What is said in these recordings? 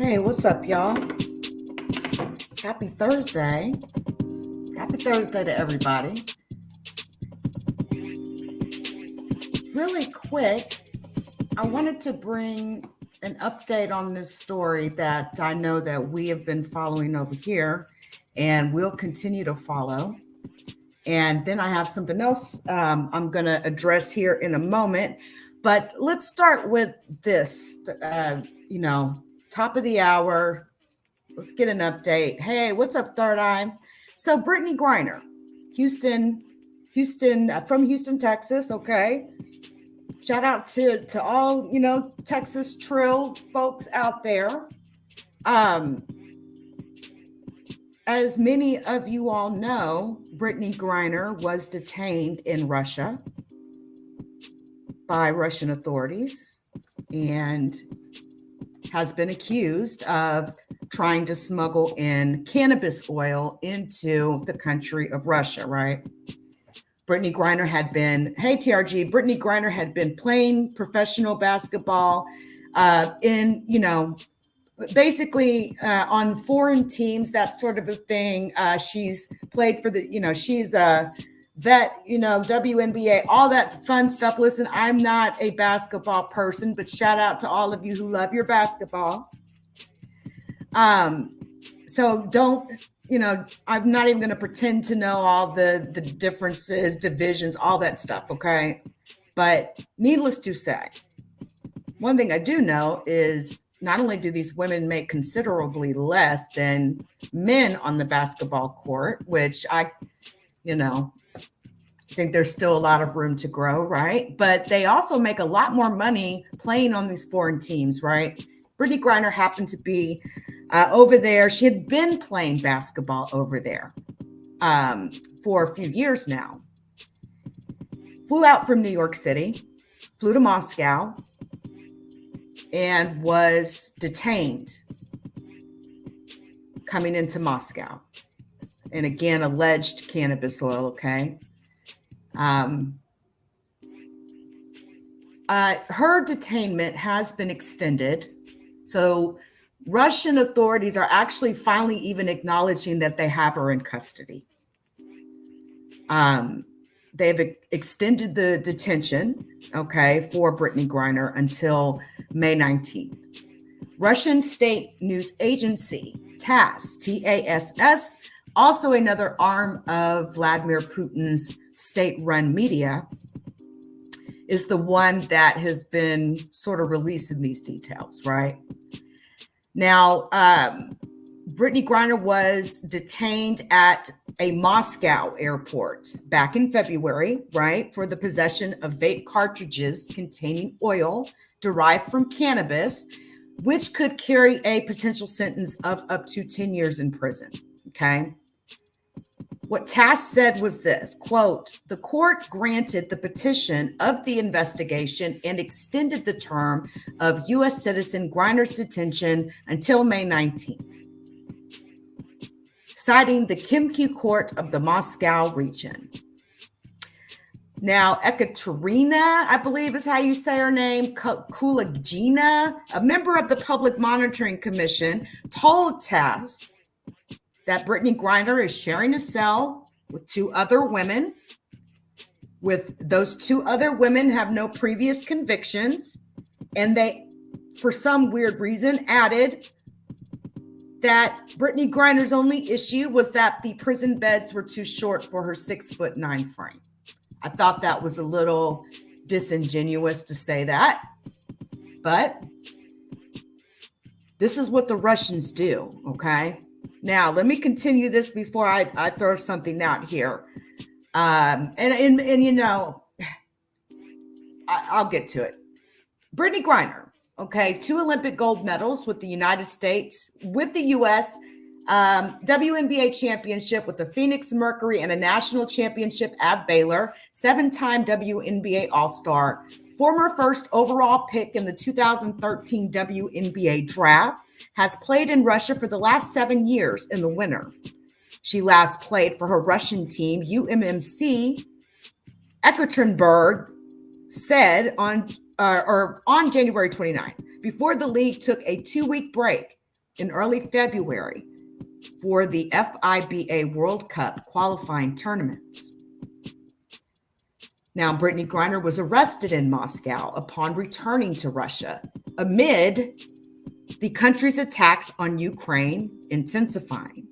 Hey, what's up, y'all? Happy Thursday. Happy Thursday to everybody. Really quick, I wanted to bring an update on this story that I know that we have been following over here and we'll continue to follow. And then I have something else I'm going to address here in a moment. But let's start with this, top of the hour. Let's get an update. Hey, what's up, Third Eye? So Brittney Griner, Houston, from Houston, Texas. Okay. Shout out to all, Texas Trill folks out there. As many of you all know, Brittney Griner was detained in Russia by Russian authorities and has been accused of trying to smuggle in cannabis oil into the country of Russia, right? Brittney Griner had been, hey TRG, Brittney Griner had been playing professional basketball basically on foreign teams, that sort of a thing. She's played for she's a vet, WNBA, all that fun stuff. Listen, I'm not a basketball person, but shout out to all of you who love your basketball. So don't, I'm not even going to pretend to know all the differences, divisions, all that stuff. Okay. But needless to say, one thing I do know is not only do these women make considerably less than men on the basketball court, which I think there's still a lot of room to grow, right? But they also make a lot more money playing on these foreign teams, right? Brittney Griner happened to be over there. She had been playing basketball over there for a few years now. Flew out from New York City, flew to Moscow, and was detained coming into Moscow. And again, alleged cannabis oil, okay? Her detainment has been extended. So Russian authorities are actually finally even acknowledging that they have her in custody. They've extended the detention, okay, for Brittney Griner until May 19th. Russian state news agency, TASS, TASS, also another arm of Vladimir Putin's state-run media, is the one that has been sort of releasing these details, right? Now, Brittney Griner was detained at a Moscow airport back in February, right, for the possession of vape cartridges containing oil derived from cannabis, which could carry a potential sentence of up to 10 years in prison, okay? What TASS said was this, quote, the court granted the petition of the investigation and extended the term of U.S. citizen Griner's detention until May 19th. Citing the Khimki Court of the Moscow region. Now, Ekaterina, I believe is how you say her name, Kalugina, a member of the Public Monitoring Commission, told TASS that Brittney Griner is sharing a cell with two other women. With those two other women have no previous convictions, and they, for some weird reason, added that Brittney Griner's only issue was that the prison beds were too short for her 6'9" frame. I thought that was a little disingenuous to say that, but this is what the Russians do, okay? Now, let me continue this before I throw something out here. I'll get to it. Brittney Griner, okay, 2 Olympic gold medals with the United States, with the U.S., WNBA championship with the Phoenix Mercury, and a national championship at Baylor, 7-time WNBA All-Star, former first overall pick in the 2013 WNBA draft, has played in Russia for the last 7 years in the winter. She last played for her Russian team, UMMC. Ekaterinburg said on January 29th, before the league took a 2-week break in early February for the FIBA World Cup qualifying tournaments. Now, Brittney Griner was arrested in Moscow upon returning to Russia amid the country's attacks on Ukraine intensifying.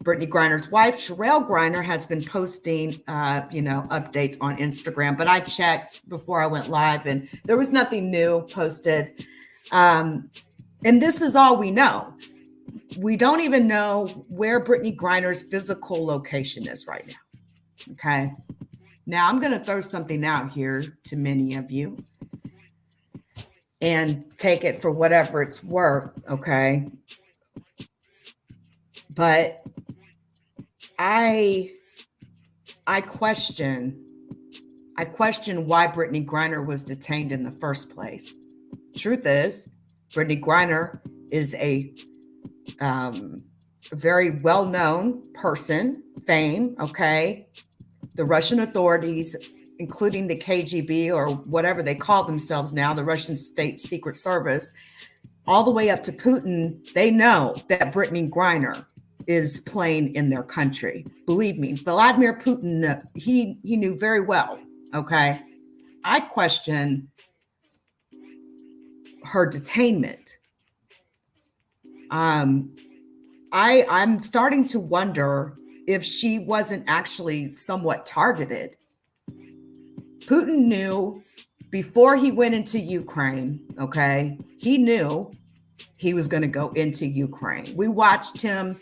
Brittney Griner's wife, Sherelle Griner, has been posting, updates on Instagram, but I checked before I went live and there was nothing new posted. And this is all we know. We don't even know where Brittney Griner's physical location is right now. Okay. Now I'm going to throw something out here to many of you and take it for whatever it's worth. Okay. But I question why Brittney Griner was detained in the first place. Truth is, Brittney Griner is a very well-known person, fame, okay? The Russian authorities, including the KGB or whatever they call themselves now, the Russian State Secret Service, all the way up to Putin, they know that Brittney Griner is playing in their country. Believe me, Vladimir Putin, he knew very well, okay? I question her detainment. I'm starting to wonder if she wasn't actually somewhat targeted. Putin knew before he went into Ukraine, okay? He knew he was going to go into Ukraine. We watched him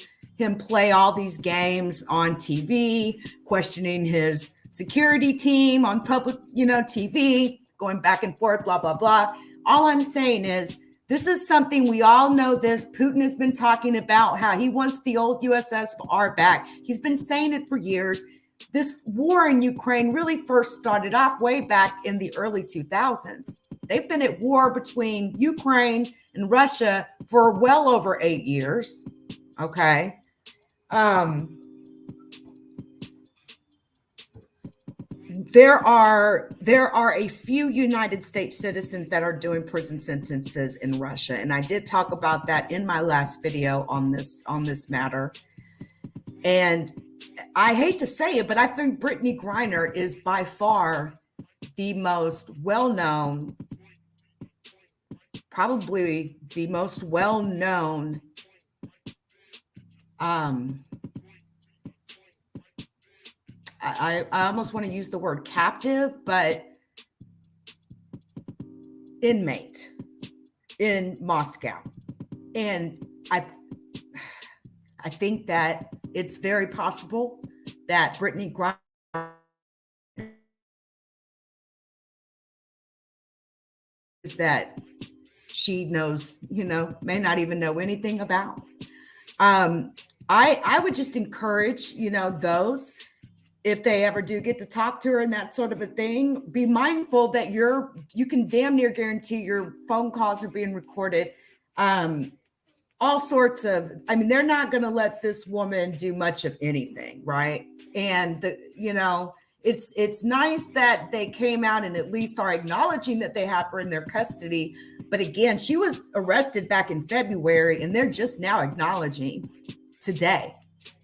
play all these games on TV, questioning his security team on public, TV, going back and forth, blah, blah, blah. All I'm saying is this is something we all know this. Putin has been talking about how he wants the old USSR back. He's been saying it for years. This war in Ukraine really first started off way back in the early 2000s. They've been at war between Ukraine and Russia for well over 8 years. Okay. There are a few United States citizens that are doing prison sentences in Russia, and I did talk about that in my last video on this matter. And I hate to say it, but I think Brittney Griner is by far the most well-known, probably the most well-known I almost want to use the word captive, but inmate in Moscow. And I think that it's very possible that Brittney Griner is that she knows, may not even know anything about. I would just encourage, those, if they ever do get to talk to her and that sort of a thing, be mindful that you can damn near guarantee your phone calls are being recorded. All sorts of, they're not going to let this woman do much of anything, right? And it's nice that they came out and at least are acknowledging that they have her in their custody. But again, she was arrested back in February, and they're just now acknowledging today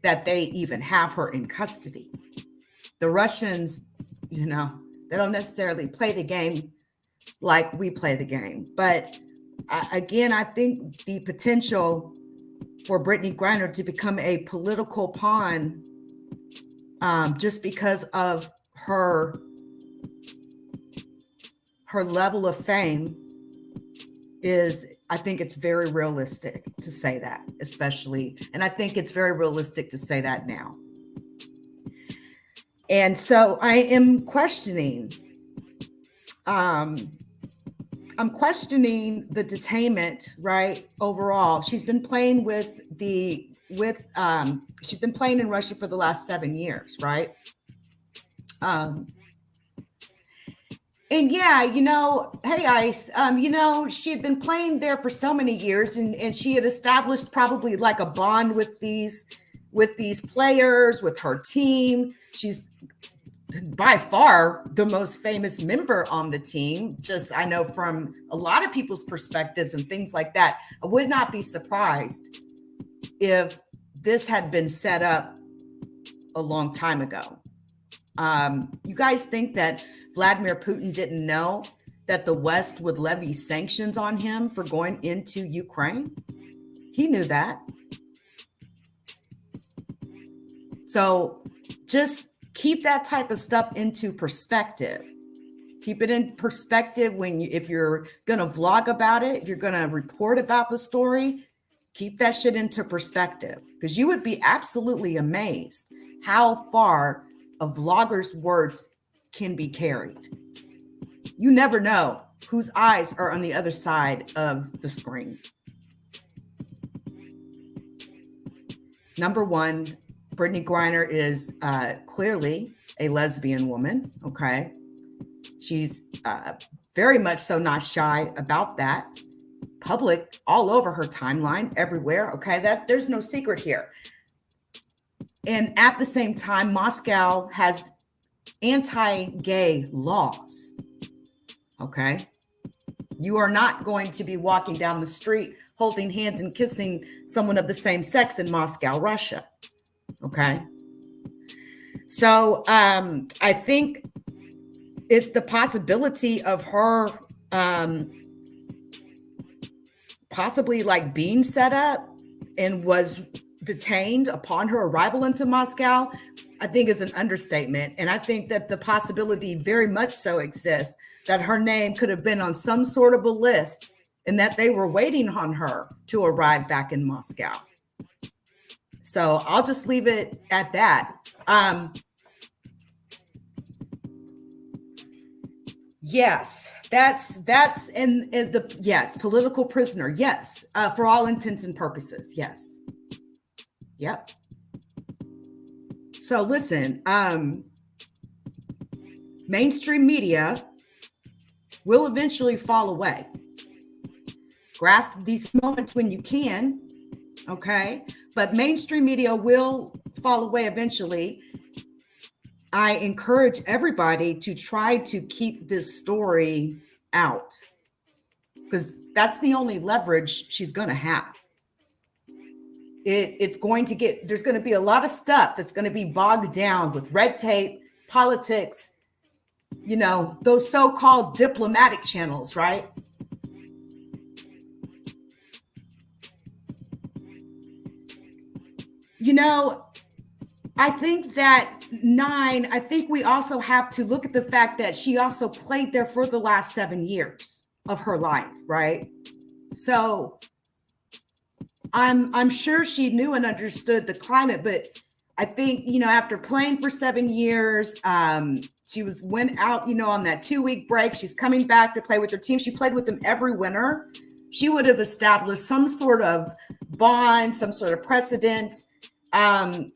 that they even have her in custody. The Russians, they don't necessarily play the game like we play the game. But again, I think the potential for Brittney Griner to become a political pawn just because of her level of fame I think it's very realistic to say that, especially, and I think it's very realistic to say that now. And so I am questioning, I'm questioning the detainment, right? Overall, she's been playing she's been playing in Russia for the last 7 years, right? And yeah, hey, Ice, she had been playing there for so many years, and she had established probably like a bond with these players, with her team. by far the most famous member on the team. Just, I know from a lot of people's perspectives and things like that, I would not be surprised if this had been set up a long time ago. You guys think that Vladimir Putin didn't know that the West would levy sanctions on him for going into Ukraine? He knew that. So just keep that type of stuff into perspective. Keep it in perspective if you're going to vlog about it, if you're going to report about the story, keep that shit into perspective, because you would be absolutely amazed how far a vlogger's words can be carried. You never know whose eyes are on the other side of the screen. Number one, Brittney Griner is clearly a lesbian woman, okay? She's very much so not shy about that. Public all over her timeline, everywhere, okay? There's no secret here. And at the same time, Moscow has anti-gay laws, okay? You are not going to be walking down the street holding hands and kissing someone of the same sex in Moscow, Russia. Okay. So I think it's the possibility of her possibly like being set up and was detained upon her arrival into Moscow, I think is an understatement. And I think that the possibility very much so exists that her name could have been on some sort of a list and that they were waiting on her to arrive back in Moscow. So I'll just leave it at that. Yes, that's in the, yes, political prisoner. Yes, for all intents and purposes. Yes. Yep. So listen, mainstream media will eventually fall away. Grasp these moments when you can, okay? But mainstream media will fall away eventually. I encourage everybody to try to keep this story out, because that's the only leverage she's going to have. It's going to get, there's going to be a lot of stuff that's going to be bogged down with red tape, politics, you know, those so-called diplomatic channels, right? You know, I think we also have to look at the fact that she also played there for the last 7 years of her life, right? So I'm sure she knew and understood the climate, but I think, you know, after playing for 7 years, she went out, you know, on that 2-week break. She's coming back to play with her team. She played with them every winter. She would have established some sort of bond, some sort of precedence. And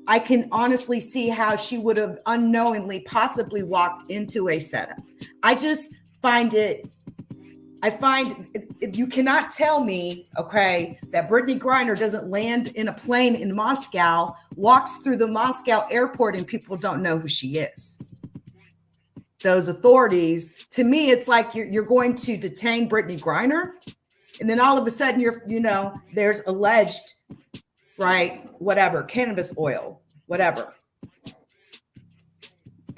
I can honestly see how she would have unknowingly possibly walked into a setup. I find you cannot tell me, okay, that Brittney Griner doesn't land in a plane in Moscow, walks through the Moscow airport, and people don't know who she is. Those authorities, to me, it's like you're going to detain Brittney Griner, and then all of a sudden there's alleged, right, whatever, cannabis oil, whatever.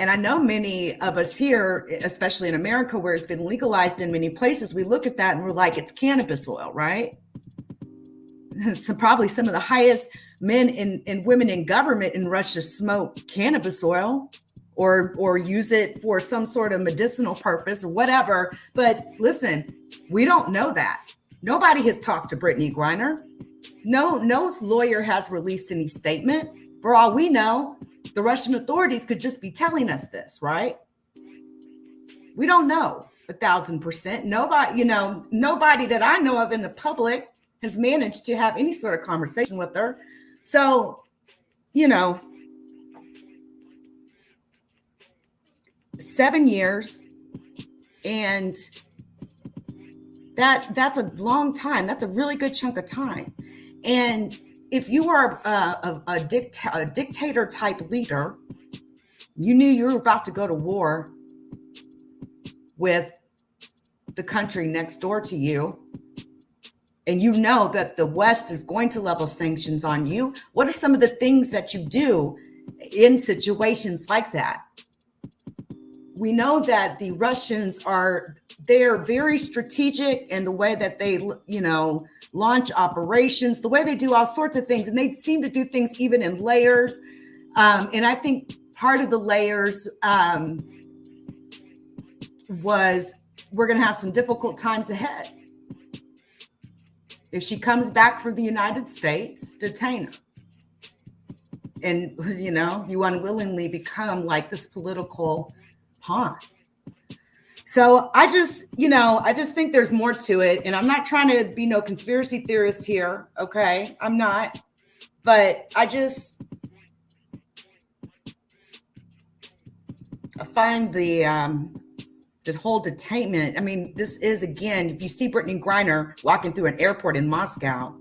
And I know many of us here, especially in America, where it's been legalized in many places, we look at that and we're like, it's cannabis oil, right? So probably some of the highest men and women in government in Russia smoke cannabis oil or use it for some sort of medicinal purpose or whatever. But listen, we don't know that. Nobody has talked to Brittney Griner. No lawyer has released any statement. For all we know, the Russian authorities could just be telling us this, right? We don't know 1,000%. Nobody that I know of in the public has managed to have any sort of conversation with her. So, 7 years, and that's a long time. That's a really good chunk of time. And if you are a dictator type leader, You knew you were about to go to war with the country next door to you, and you know that the West is going to level sanctions on you. What are some of the things that you do in situations like that? We know that the Russians they're very strategic in the way that they, launch operations, the way they do all sorts of things. And they seem to do things even in layers. And I think part of the layers was we're going to have some difficult times ahead. If she comes back from the United States, detain her. And, you unwillingly become like this political pawn. So I just think there's more to it. And I'm not trying to be no conspiracy theorist here. Okay. I'm not. But I find the whole detainment. I mean, this is, again, if you see Brittney Griner walking through an airport in Moscow,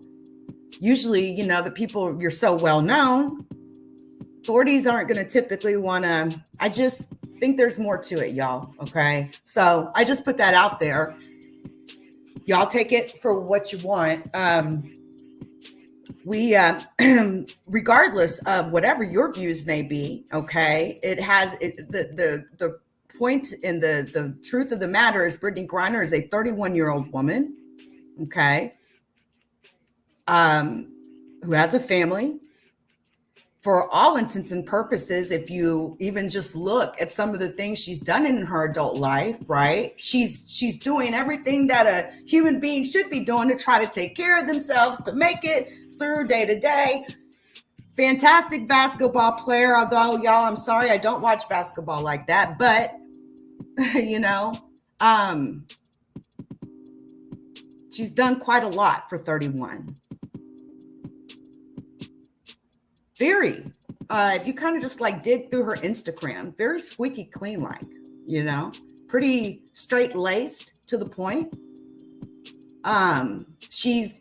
usually, the people, you're so well known, authorities aren't going to typically want to. I just think there's more to it, y'all. Okay. So I just put that out there. Y'all take it for what you want. We, regardless of whatever your views may be, okay, the point and the truth of the matter is Brittney Griner is a 31-year-old woman, okay, who has a family. For all intents and purposes, if you even just look at some of the things she's done in her adult life, right? She's doing everything that a human being should be doing to try to take care of themselves, to make it through day to day. Fantastic basketball player, although, y'all, I'm sorry, I don't watch basketball like that, but she's done quite a lot for 31. Very, if you kind of just like dig through her Instagram, very squeaky clean, like, pretty straight laced to the point.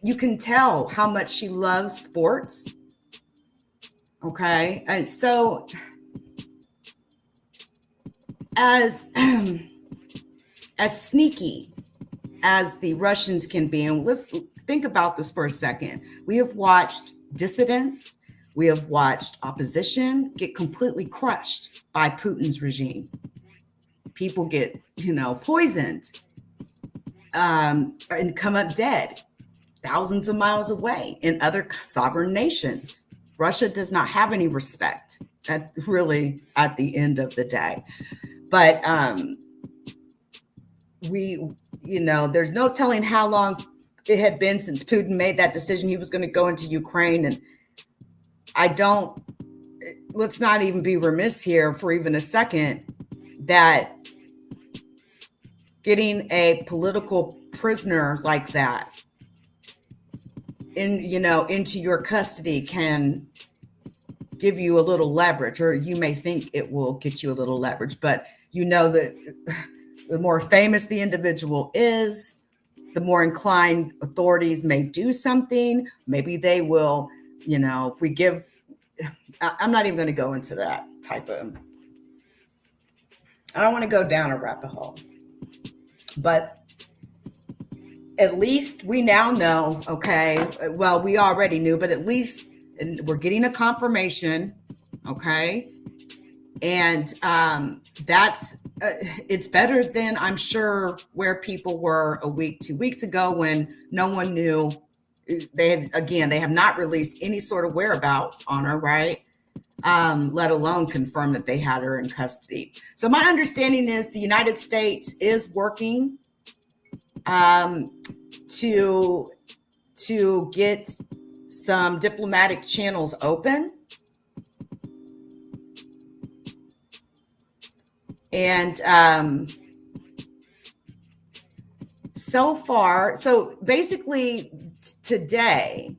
You can tell how much she loves sports. Okay. And so as sneaky as the Russians can be, and let's think about this for a second. We have watched dissidents. We have watched opposition get completely crushed by Putin's regime. People get, poisoned and come up dead thousands of miles away in other sovereign nations. Russia does not have any respect at the end of the day. But there's no telling how long it had been since Putin made that decision he was going to go into Ukraine. And let's not even be remiss here for even a second that getting a political prisoner like that into your custody can give you a little leverage, or you may think it will get you a little leverage, but that the more famous the individual is, the more inclined authorities may do something. Maybe they will, if we give, I'm not even going to go into that type of, I don't want to go down a rabbit hole, but at least we now know, okay, well, we already knew, but at least we're getting a confirmation, okay? And that's, it's better than, I'm sure, where people were a week, 2 weeks ago when no one knew. They have not released any sort of whereabouts on her, right? Let alone confirm that they had her in custody. So my understanding is the United States is working to get some diplomatic channels open. And so basically today,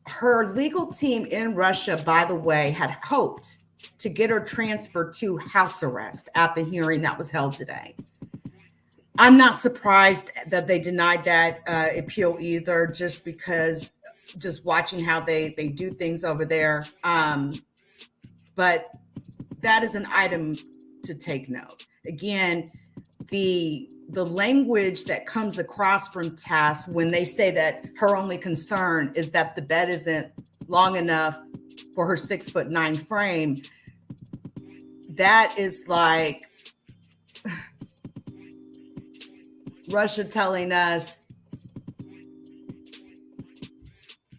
her legal team in Russia, by the way, had hoped to get her transferred to house arrest at the hearing that was held today. I'm not surprised that they denied that appeal either, just because just watching how they do things over there. But that is an item to take note. Again, the language that comes across from TASS when they say that her only concern is that the bed isn't long enough for her 6'9" frame, that is like Russia telling us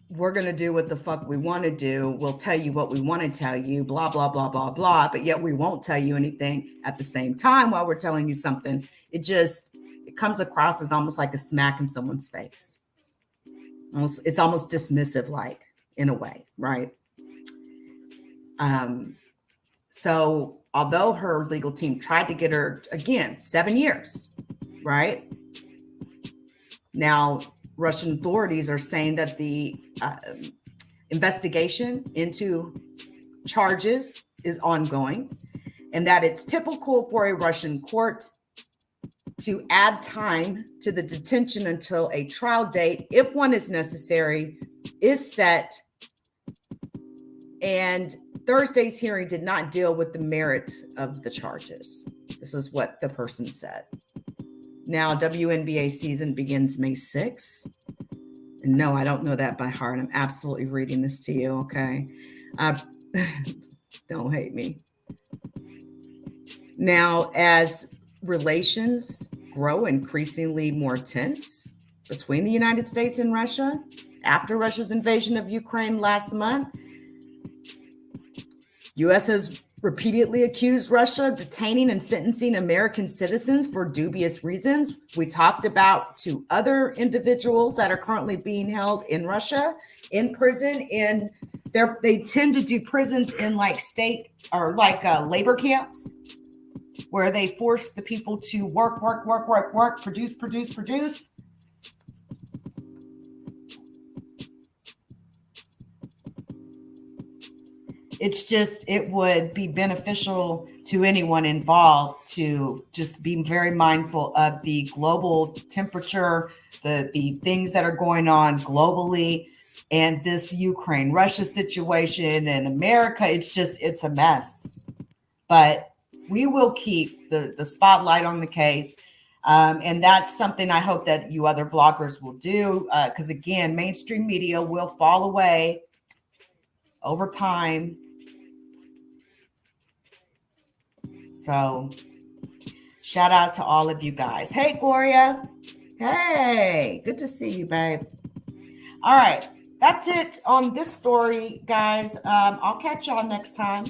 we're going to do what the fuck we want to do. We'll tell you what we want to tell you, blah, blah, blah, blah, blah. But yet we won't tell you anything at the same time while we're telling you something. It comes across as almost like a smack in someone's face. It's almost dismissive, like, in a way, right? So although her legal team tried to get her, again, 7 years, right? Now, Russian authorities are saying that the investigation into charges is ongoing and that it's typical for a Russian court to add time to the detention until a trial date, if one is necessary, is set. And Thursday's hearing did not deal with the merit of the charges. This is what the person said. Now, WNBA season begins May 6th. And no, I don't know that by heart. I'm absolutely reading this to you, okay? Don't hate me. Now, as relations grow increasingly more tense between the United States and Russia, after Russia's invasion of Ukraine last month, U.S. has repeatedly accused Russia of detaining and sentencing American citizens for dubious reasons. We talked about 2 other individuals that are currently being held in Russia in prison. They tend to do prisons in like state or like labor camps where they force the people to work, produce. It would be beneficial to anyone involved to just be very mindful of the global temperature, the things that are going on globally, and this Ukraine-Russia situation and America. It's a mess. But we will keep the spotlight on the case. And that's something I hope that you other vloggers will do. Because again, mainstream media will fall away over time. So shout out to all of you guys. Hey, Gloria. Hey, good to see you, babe. All right. That's it on this story, guys. I'll catch y'all next time.